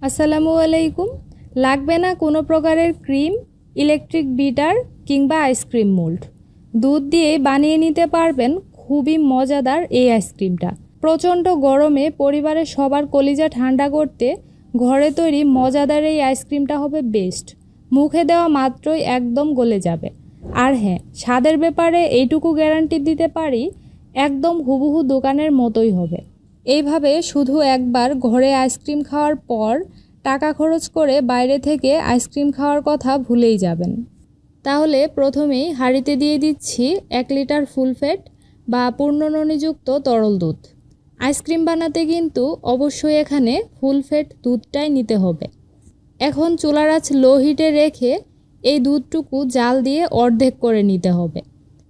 আসসালামু আলাইকুম। লাগবে না কোনো প্রকারের ক্রিম, ইলেকট্রিক বিটার কিংবা আইসক্রিম মোল্ড। দুধ দিয়ে বানিয়ে নিতে পারবেন খুবই মজাদার এই আইসক্রিমটা। প্রচণ্ড গরমে পরিবারের সবার কলিজা ঠান্ডা করতে ঘরে তৈরি মজাদার এই আইসক্রিমটা হবে বেস্ট। মুখে দেওয়া মাত্রই একদম গলে যাবে। আর হ্যাঁ, স্বাদের ব্যাপারে এইটুকু গ্যারান্টি দিতে পারি, একদম হুবহু দোকানের মতোই হবে। এইভাবে শুধু একবার ঘরে আইসক্রিম খাওয়ার পর টাকা খরচ করে বাইরে থেকে আইসক্রিম খাওয়ার কথা ভুলেই যাবেন। তাহলে প্রথমেই হাঁড়িতে দিয়ে দিচ্ছি 1 লিটার ফুল ফ্যাট বা পূর্ণ ননিযুক্ত তরল দুধ। আইসক্রিম বানাতে কিন্তু অবশ্যই এখানে ফুল ফ্যাট দুধটাই নিতে হবে। এখন চুলার আঁচ লো হিটে রেখে এই দুধটুকু জাল দিয়ে অর্ধেক করে নিতে হবে।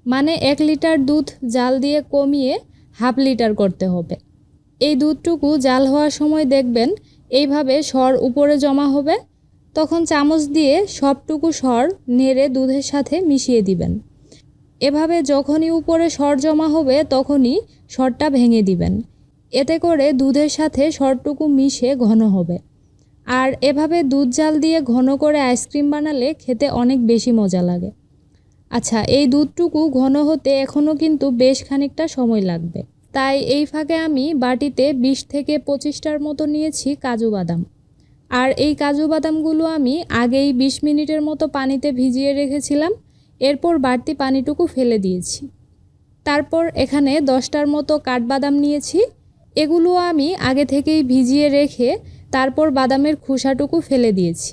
মানে 1 লিটার দুধ জাল দিয়ে কমিয়ে হাফ লিটার করতে হবে। এই দুধটুকু জাল হওয়ার সময় দেখবেন এইভাবে সর উপরে জমা হবে, তখন চামচ দিয়ে সবটুকু সর নেড়ে দুধের সাথে মিশিয়ে দিবেন। এভাবে যখনই উপরে সর জমা হবে তখনই সরটা ভেঙে দিবেন। এতে করে দুধের সাথে সরটুকু মিশে ঘন হবে। আর এভাবে দুধ জাল দিয়ে ঘন করে আইসক্রিম বানালে খেতে অনেক বেশি মজা লাগে। আচ্ছা, এই দুধটুকু ঘন হতে এখনও কিন্তু বেশ খানিকটা সময় লাগবে। তাই এই ফাঁকে আমি বাটিতে 20 থেকে 25টার মতো নিয়েছি কাজু বাদাম। আর এই কাজু বাদামগুলো আমি আগেই 20 মিনিটের মতো পানিতে ভিজিয়ে রেখেছিলাম। এরপর বাড়তি পানিটুকু ফেলে দিয়েছি। তারপর এখানে 10টার মতো কাঠবাদাম নিয়েছি। এগুলো আমি আগে থেকেই ভিজিয়ে রেখে তারপর বাদামের খোসাটুকু ফেলে দিয়েছি।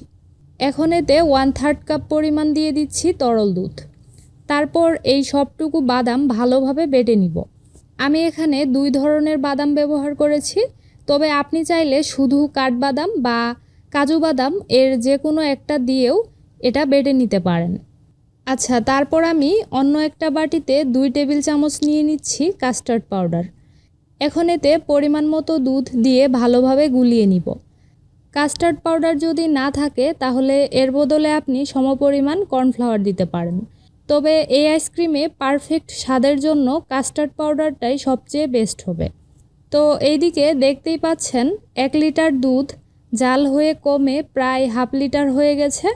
এখন এতে 1/3 কাপ পরিমাণ দিয়ে দিচ্ছি তরল দুধ। তারপর এই সবটুকু বাদাম ভালোভাবে বেটে নিব। আমি এখানে 2 ধরনের বাদাম ব্যবহার করেছি, তবে আপনি চাইলে শুধু কাঠবাদাম বা কাজু বাদাম এর যে কোনো একটা দিয়েও এটা বেটে নিতে পারেন। আচ্ছা, তারপর আমি অন্য একটা বাটিতে 2 টেবিল চামচ নিয়ে নিচ্ছি কাস্টার্ড পাউডার। এখন এতে পরিমাণ মতো দুধ দিয়ে ভালোভাবে গুলিয়ে নিব। কাস্টার্ড পাউডার যদি না থাকে তাহলে এর বদলে আপনি সমপরিমাণ কর্নফ্লাওয়ার দিতে পারেন। তবে এই আইসক্রিমে পারফেক্ট স্বাদের জন্য কাস্টার্ড পাউডারটাই সবচেয়ে বেস্ট হবে। তো এইদিকে দেখতেই পাচ্ছেন 1 লিটার দুধ জাল হয়ে কমে প্রায় হাফ লিটার হয়ে গেছে।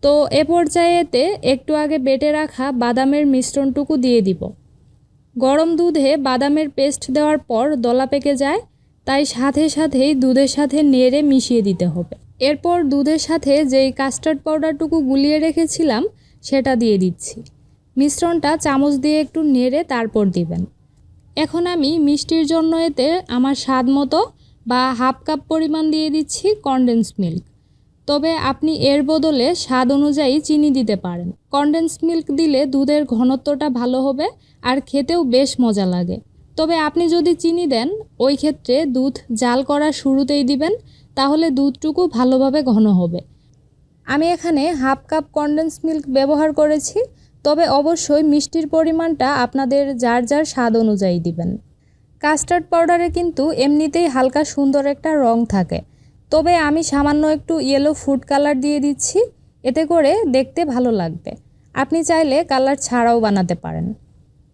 তো এ পর্যায়ে এতে একটু আগে বেটে রাখা বাদামের মিশ্রণটুকু দিয়ে দিব। গরম দুধে বাদামের পেস্ট দেওয়ার পর দলা পেকে যায়, তাই সাথে সাথেই দুধের সাথে নেড়ে মিশিয়ে দিতে হবে। এরপর দুধের সাথে যেই কাস্টার্ড পাউডারটুকু গুলিয়ে রেখেছিলাম সেটা দিয়ে দিচ্ছি। মিশ্রণটা চামচ দিয়ে একটু নেড়ে তারপর দিবেন। এখন আমি মিষ্টির জন্য এতে আমার স্বাদ মতো বা হাফ কাপ পরিমাণ দিয়ে দিচ্ছি কনডেন্স মিল্ক। তবে আপনি এর বদলে স্বাদ অনুযায়ী চিনি দিতে পারেন। কনডেন্স মিল্ক দিলে দুধের ঘনত্বটা ভালো হবে আর খেতেও বেশ মজা লাগে। তবে আপনি যদি চিনি দেন ওই ক্ষেত্রে দুধ জাল করার শুরুতেই দিবেন, তাহলে দুধটুকু ভালোভাবে ঘন হবে। আমি এখানে হাফ কাপ কনডেন্স মিল্ক ব্যবহার করেছি, তবে অবশ্যই মিষ্টির পরিমাণটা আপনাদের যার যার স্বাদ অনুযায়ী দিবেন। কাস্টার্ড পাউডারে কিন্তু এমনিতেই হালকা সুন্দর একটা রং থাকে, তবে আমি সামান্য একটু ইয়েলো ফুড কালার দিয়ে দিচ্ছি, এতে করে দেখতে ভালো লাগবে। আপনি চাইলে কালার ছাড়াও বানাতে পারেন।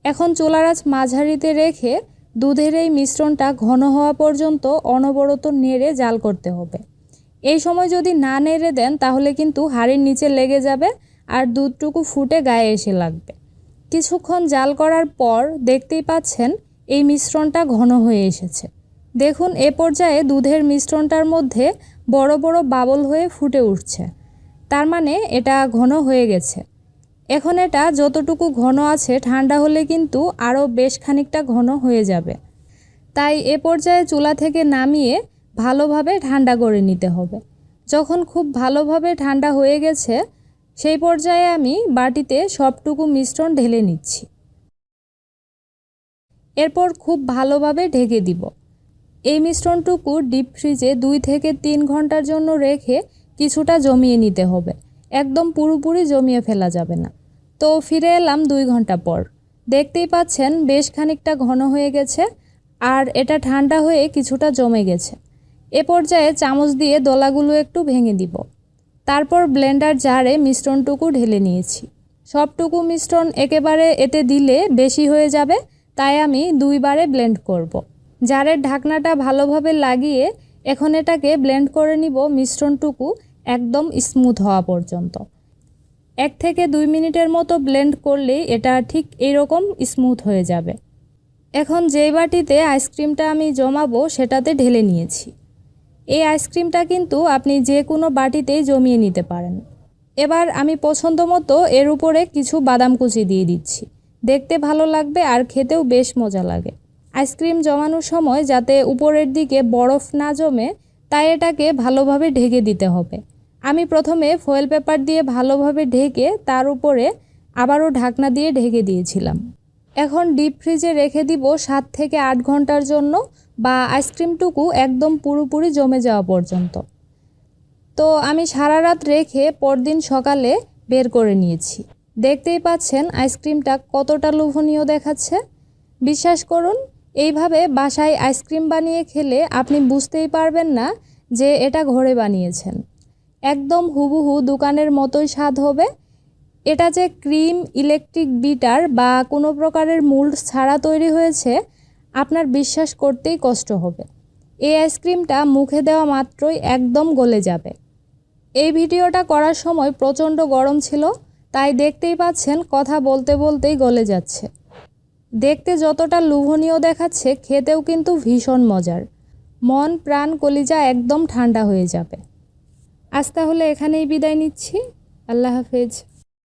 এখন চুলার আঁচ মাঝারিতে রেখে দুধের এই মিশ্রণটা ঘন হওয়া পর্যন্ত অনবরত নেড়ে জাল করতে হবে। এই সময় যদি না নেড়ে দেন তাহলে কিন্তু হাঁড়ির নিচে লেগে যাবে আর দুধটুকু ফুটে গায়ে এসে লাগবে। কিছুক্ষণ জাল করার পর দেখতেই পাচ্ছেন এই মিশ্রণটা ঘন হয়ে এসেছে। দেখুন এ পর্যায়ে দুধের মিশ্রণটার মধ্যে বড় বড় বাবল হয়ে ফুটে উঠছে, তার মানে এটা ঘন হয়ে গেছে। এখন এটা যতটুকু ঘন আছে ঠান্ডা হলে কিন্তু আরও বেশ খানিকটা ঘন হয়ে যাবে। তাই এ পর্যায়ে চুলা থেকে নামিয়ে ভালোভাবে ঠান্ডা করে নিতে হবে। যখন খুব ভালোভাবে ঠান্ডা হয়ে গেছে সেই পর্যায়ে আমি বাটিতে সবটুকু মিশ্রণ ঢেলে নিচ্ছি। এরপর খুব ভালোভাবে ঢেকে দিব। এই মিশ্রণটুকু ডিপ ফ্রিজে 2 থেকে 3 ঘন্টার জন্য রেখে কিছুটা জমিয়ে নিতে হবে। একদম পুরোপুরি জমিয়ে ফেলা যাবে না। তো ফিরে এলাম 2 ঘন্টা পর। দেখতেই পাচ্ছেন বেশ খানিকটা ঘন হয়ে গেছে আর এটা ঠান্ডা হয়ে কিছুটা জমে গেছে। এ পর্যায়ে চামচ দিয়ে দলাগুলো একটু ভেঙে দিব। তারপর ব্লেন্ডার জারে মিশ্রণটুকু ঢেলে নিয়েছি। সবটুকু মিশ্রণ একেবারে এতে দিলে বেশি হয়ে যাবে, তাই আমি 2 বারে ব্লেন্ড করব। জারের ঢাকনাটা ভালোভাবে লাগিয়ে এখন এটাকে ব্লেন্ড করে নিব মিশ্রণটুকু একদম স্মুথ হওয়া পর্যন্ত। 1 থেকে 2 মিনিটের মতো ব্লেন্ড করলেই এটা ঠিক এরকম স্মুথ হয়ে যাবে। এখন যেই বাটিতে আইসক্রিমটা আমি জমাবো সেটাতে ঢেলে নিয়েছি। এই আইসক্রিমটা কিন্তু আপনি যে কোনো বাটিতেই জমিয়ে নিতে পারেন। এবার আমি পছন্দ মতো এর উপরে কিছু বাদাম কুচি দিয়ে দিচ্ছি। দেখতে ভালো লাগবে আর খেতেও বেশ মজা লাগে। আইসক্রিম জমানোর সময় যাতে উপরের দিকে বরফ না জমে তাই এটাকে ভালোভাবে ঢেকে দিতে হবে। আমি প্রথমে ফয়েল পেপার দিয়ে ভালোভাবে ঢেকে তার উপরে আবারও ঢাকনা দিয়ে ঢেকে দিয়েছিলাম। এখন ডিপ ফ্রিজে রেখে দিব 7 থেকে 8 ঘন্টার জন্য, বা আইসক্রিমটুকু একদম পুরোপুরি জমে যাওয়া পর্যন্ত। তো আমি সারা রাত রেখে পরদিন সকালে বের করে নিয়েছি। দেখতেই পাচ্ছেন আইসক্রিমটা কতটা লোভনীয় দেখাচ্ছে। বিশ্বাস করুন, এইভাবে বাসায় আইসক্রিম বানিয়ে খেলে আপনি বুঝতেই পারবেন না যে এটা ঘরে বানিয়েছেন। একদম হুবহু দোকানের মতোই স্বাদ হবে। এটা যে ক্রিম, ইলেকট্রিক বিটার বা কোনো প্রকারের মোল্ড ছাড়া তৈরি হয়েছে আপনার বিশ্বাস করতেই কষ্ট হবে। এই আইসক্রিমটা মুখে দেওয়া মাত্রই একদম গলে যাবে। এই ভিডিওটা করার সময় প্রচণ্ড গরম ছিল, তাই দেখতেই পাচ্ছেন কথা বলতে বলতেই গলে যাচ্ছে। দেখতে যতটা লোভনীয় দেখাচ্ছে খেতেও কিন্তু ভীষণ মজার। মন প্রাণ কলিজা একদম ঠান্ডা হয়ে যাবে। আজ তাহলে এখানেই বিদায় নিচ্ছি। আল্লাহ হাফেজ।